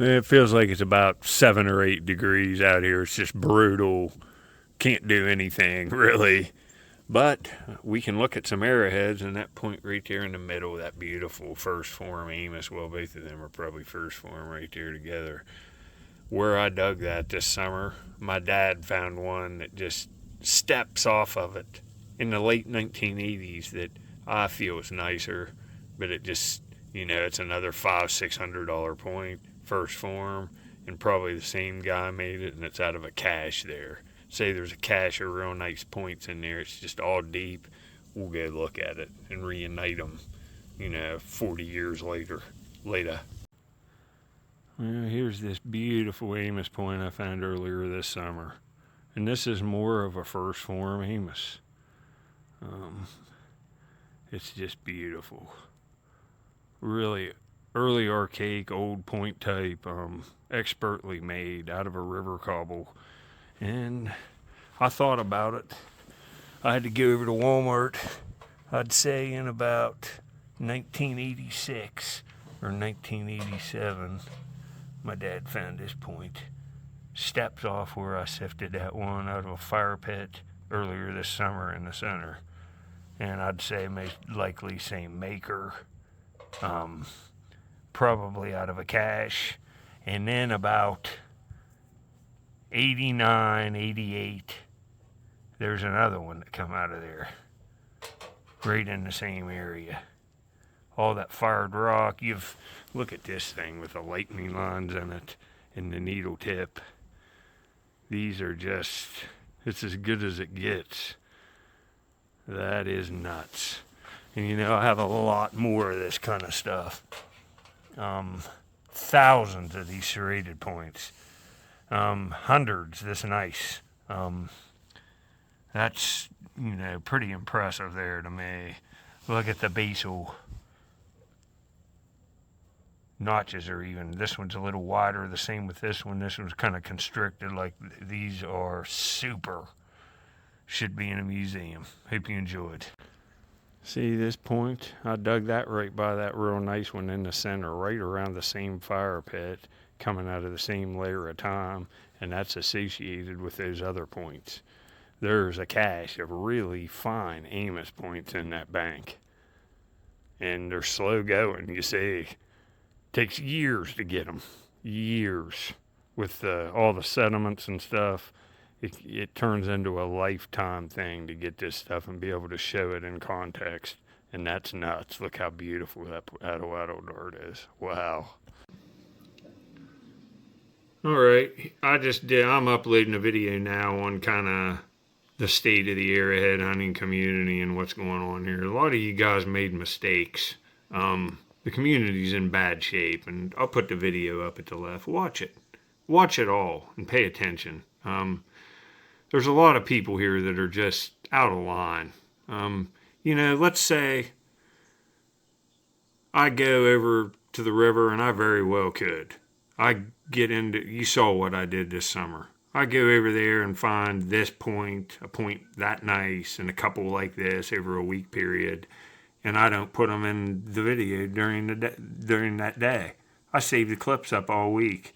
It feels like it's about 7 or 8 degrees out here. It's just brutal. Can't do anything, really. But we can look at some arrowheads, and that point right there in the middle, that beautiful first form Amos, well, both of them are probably first form right there together. Where I dug that this summer, my dad found one that just steps off of it in the late 1980s that I feel is nicer, but it just, it's another $500-$600 point, first form, and probably the same guy made it, and it's out of a cache there. Say there's a cache of real nice points in there, it's just all deep, we'll go look at it and reunite them, 40 years later. Well, here's this beautiful Amos point I found earlier this summer. And this is more of a first form Amos. It's just beautiful. Really early archaic old point type, expertly made out of a river cobble. And I thought about it. I had to go over to Walmart, I'd say in about 1986 or 1987. My dad found this point. Steps off where I sifted that one out of a fire pit earlier this summer in the center. And I'd say most likely same maker. Probably out of a cache. And then about 89, 88, there's another one that come out of there. Right in the same area. All that fired rock. Look at this thing with the lightning lines in it and the needle tip. These are just, it's as good as it gets. That is nuts. And I have a lot more of this kind of stuff. Thousands of these serrated points. Hundreds this nice. That's, pretty impressive there to me. Look at the basal notches are even. This one's a little wider. The same with this one. This one's kind of constricted. Like these are super. Should be in a museum. Hope you enjoyed. See this point? I dug that right by that real nice one in the center, right around the same fire pit, coming out of the same layer of time, and that's associated with those other points. There's a cache of really fine Amos points in that bank. And they're slow going, you see. Takes years to get them. Years. With all the sediments and stuff, it turns into a lifetime thing to get this stuff and be able to show it in context. And that's nuts. Look how beautiful that Arrowhead dart is. Wow. Alright, I'm uploading a video now on kind of the state of the Arrowhead hunting community and what's going on here. A lot of you guys made mistakes. The community's in bad shape, and I'll put the video up at the left. Watch it. Watch it all and pay attention. There's a lot of people here that are just out of line. Let's say I go over to the river, and I very well could. You saw what I did this summer. I go over there and find this point, a point that nice, and a couple like this over a week period. And I don't put them in the video during that day. I save the clips up all week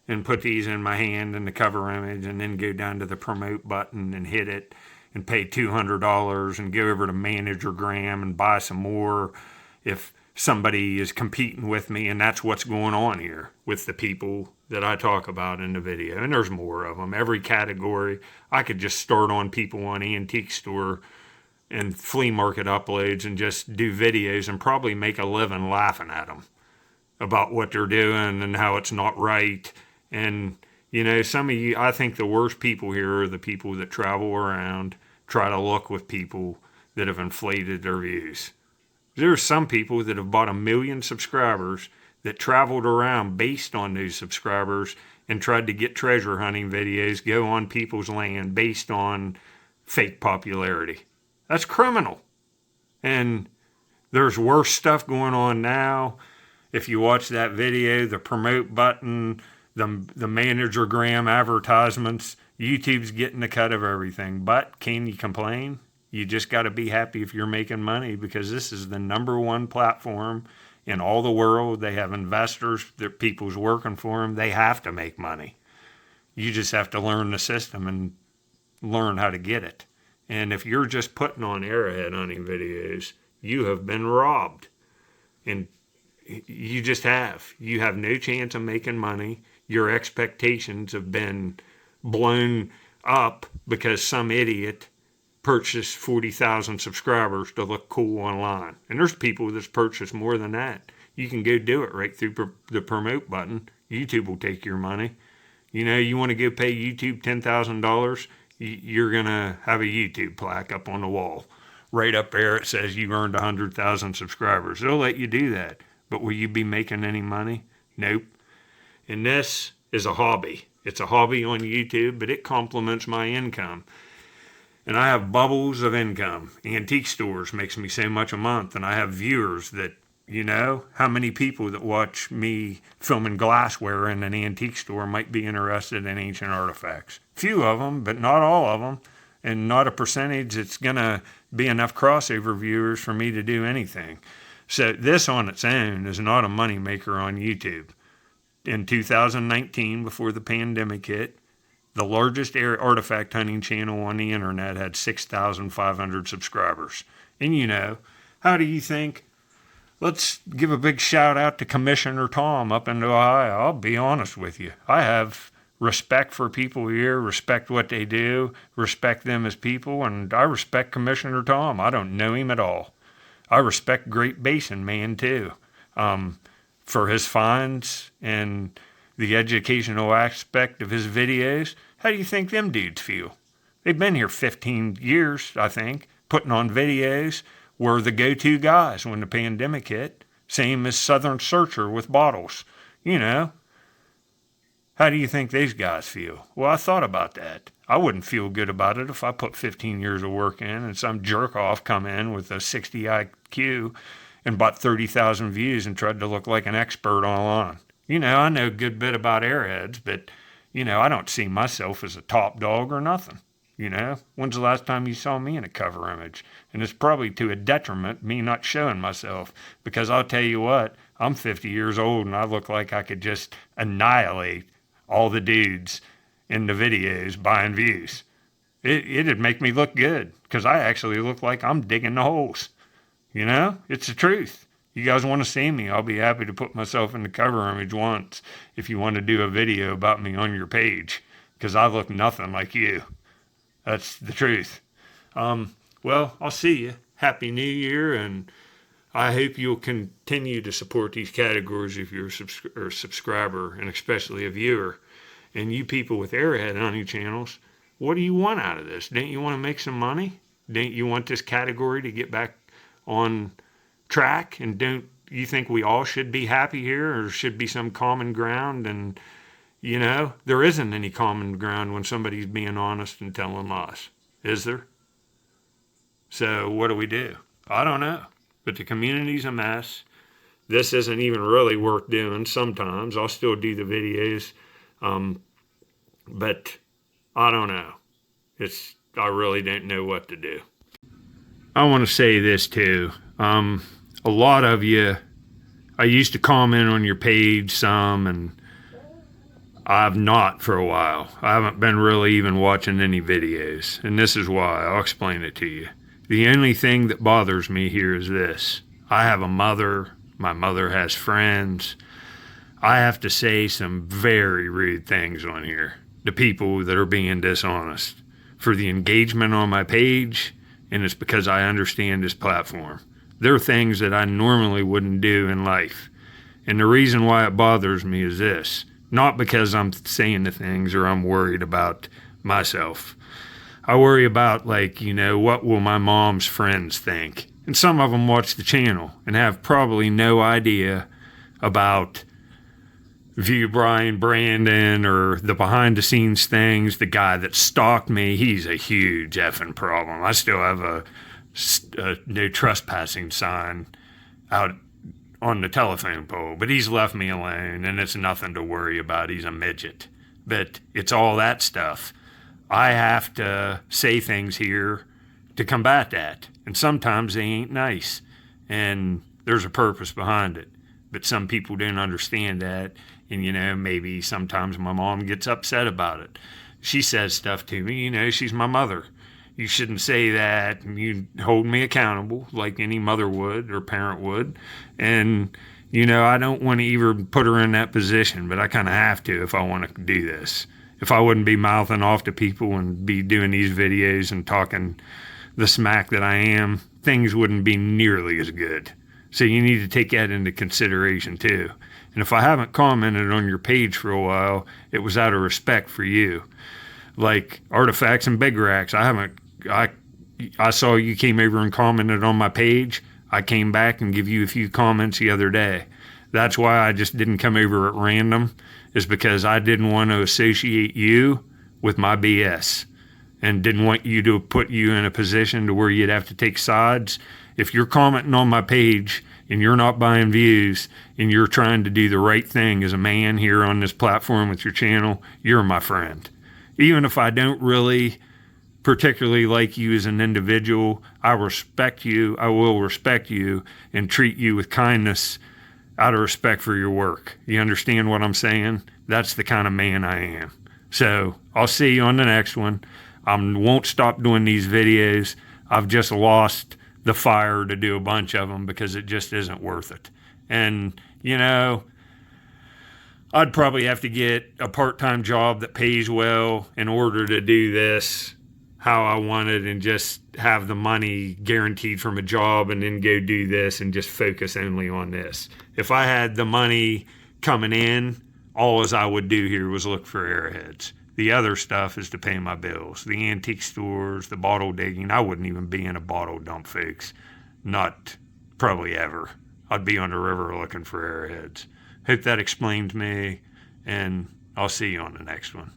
and put these in my hand in the cover image and then go down to the promote button and hit it and pay $200 and go over to Managergram and buy some more if somebody is competing with me. And that's what's going on here with the people that I talk about in the video. And there's more of them. Every category. I could just start on people on antique store and flea market uploads and just do videos and probably make a living laughing at them about what they're doing and how it's not right. And, some of you, I think the worst people here are the people that travel around, try to look with people that have inflated their views. There are some people that have bought 1 million subscribers that traveled around based on those subscribers and tried to get treasure hunting videos go on people's land based on fake popularity. That's criminal. And there's worse stuff going on now. If you watch that video, the promote button, the Managergram advertisements, YouTube's getting the cut of everything. But can you complain? You just got to be happy if you're making money, because this is the #1 platform in all the world. They have investors, their people's working for them. They have to make money. You just have to learn the system and learn how to get it. And if you're just putting on arrowhead hunting videos, you have been robbed. And you just have. You have no chance of making money. Your expectations have been blown up because some idiot purchased 40,000 subscribers to look cool online. And there's people that's purchased more than that. You can go do it right through the promote button. YouTube will take your money. You know, you want to go pay YouTube $10,000, you're going to have a YouTube plaque up on the wall. Right up there it says you earned 100,000 subscribers. They'll let you do that. But will you be making any money? Nope. And this is a hobby. It's a hobby on YouTube, but it complements my income. And I have bubbles of income. Antique stores makes me so much a month, and I have viewers that, you know, how many people that watch me filming glassware in an antique store might be interested in ancient artifacts? Few of them, but not all of them, and not a percentage that's going to be enough crossover viewers for me to do anything. So this on its own is not a money maker on YouTube. In 2019, before the pandemic hit, the largest artifact hunting channel on the internet had 6,500 subscribers. And you know, how do you think? Let's give a big shout out to Commissioner Tom up in Ohio. I'll be honest with you. I have respect for people here, respect what they do, respect them as people, and I respect Commissioner Tom. I don't know him at all. I respect Great Basin Man too, for his finds and the educational aspect of his videos. How do you think them dudes feel? They've been here 15 years, I think, putting on videos, were the go-to guys when the pandemic hit. Same as Southern Searcher with bottles. You know, how do you think these guys feel? Well, I thought about that. I wouldn't feel good about it if I put 15 years of work in and some jerk-off come in with a 60 IQ and bought 30,000 views and tried to look like an expert online. You know, I know a good bit about Arrowheads, but, you know, I don't see myself as a top dog or nothing. You know, when's the last time you saw me in a cover image? And it's probably to a detriment, me not showing myself, because I'll tell you what, I'm 50 years old and I look like I could just annihilate all the dudes in the videos buying views. It'd make me look good, because I actually look like I'm digging the holes. You know, it's the truth. You guys want to see me, I'll be happy to put myself in the cover image once if you want to do a video about me on your page, because I look nothing like you. That's the truth. Well, I'll see you. Happy New Year, and I hope you'll continue to support these categories if you're a subscriber, and especially a viewer. And you people with Arrowhead hunting channels, what do you want out of this? Don't you want to make some money? Don't you want this category to get back on track? And don't you think we all should be happy here, or should be some common ground? And, you know, there isn't any common ground when somebody's being honest and telling lies, is there? So what do? I don't know. But the community's a mess. This isn't even really worth doing sometimes. I'll still do the videos. But I don't know. I really don't know what to do. I want to say this too. A lot of you, I used to comment on your page some, and I've not for a while. I haven't been really even watching any videos, and this is why. I'll explain it to you. The only thing that bothers me here is this. I have a mother. My mother has friends. I have to say some very rude things on here to people that are being dishonest for the engagement on my page, and it's because I understand this platform. There are things that I normally wouldn't do in life, and the reason why it bothers me is this. Not because I'm saying the things or I'm worried about myself. I worry about, like, you know, what will my mom's friends think? And some of them watch the channel and have probably no idea about View Brian Brandon or the behind the scenes things. The guy that stalked me, he's a huge effing problem. I still have a no trespassing sign out on the telephone pole, but he's left me alone, and it's nothing to worry about. He's a midget. But it's all that stuff. I have to say things here to combat that, and sometimes they ain't nice, and there's a purpose behind it. But some people don't understand that. And, you know, maybe sometimes my mom gets upset about it. She says stuff to me, you know, she's my mother. You shouldn't say that. And you hold me accountable like any mother would or parent would. And, you know, I don't want to even put her in that position, but I kind of have to if I want to do this. If I wouldn't be mouthing off to people and be doing these videos and talking the smack that I am, things wouldn't be nearly as good. So you need to take that into consideration too. And if I haven't commented on your page for a while, it was out of respect for you. Like Artifacts and Big Racks, I saw you came over and commented on my page. I came back and give you a few comments the other day. That's why I just didn't come over at random, is because I didn't want to associate you with my BS and didn't want you to put you in a position to where you'd have to take sides. If you're commenting on my page and you're not buying views and you're trying to do the right thing as a man here on this platform with your channel, you're my friend. Even if I don't really particularly like you as an individual, I respect you. I will respect you and treat you with kindness out of respect for your work. You understand what I'm saying? That's the kind of man I am. So I'll see you on the next one. I won't stop doing these videos. I've just lost the fire to do a bunch of them because it just isn't worth it. And, you know, I'd probably have to get a part-time job that pays well in order to do this how I wanted and just have the money guaranteed from a job and then go do this and just focus only on this. If I had the money coming in, all as I would do here was look for arrowheads. The other stuff is to pay my bills. The antique stores, the bottle digging. I wouldn't even be in a bottle dump, folks. Not probably ever. I'd be on the river looking for arrowheads. Hope that explains me, and I'll see you on the next one.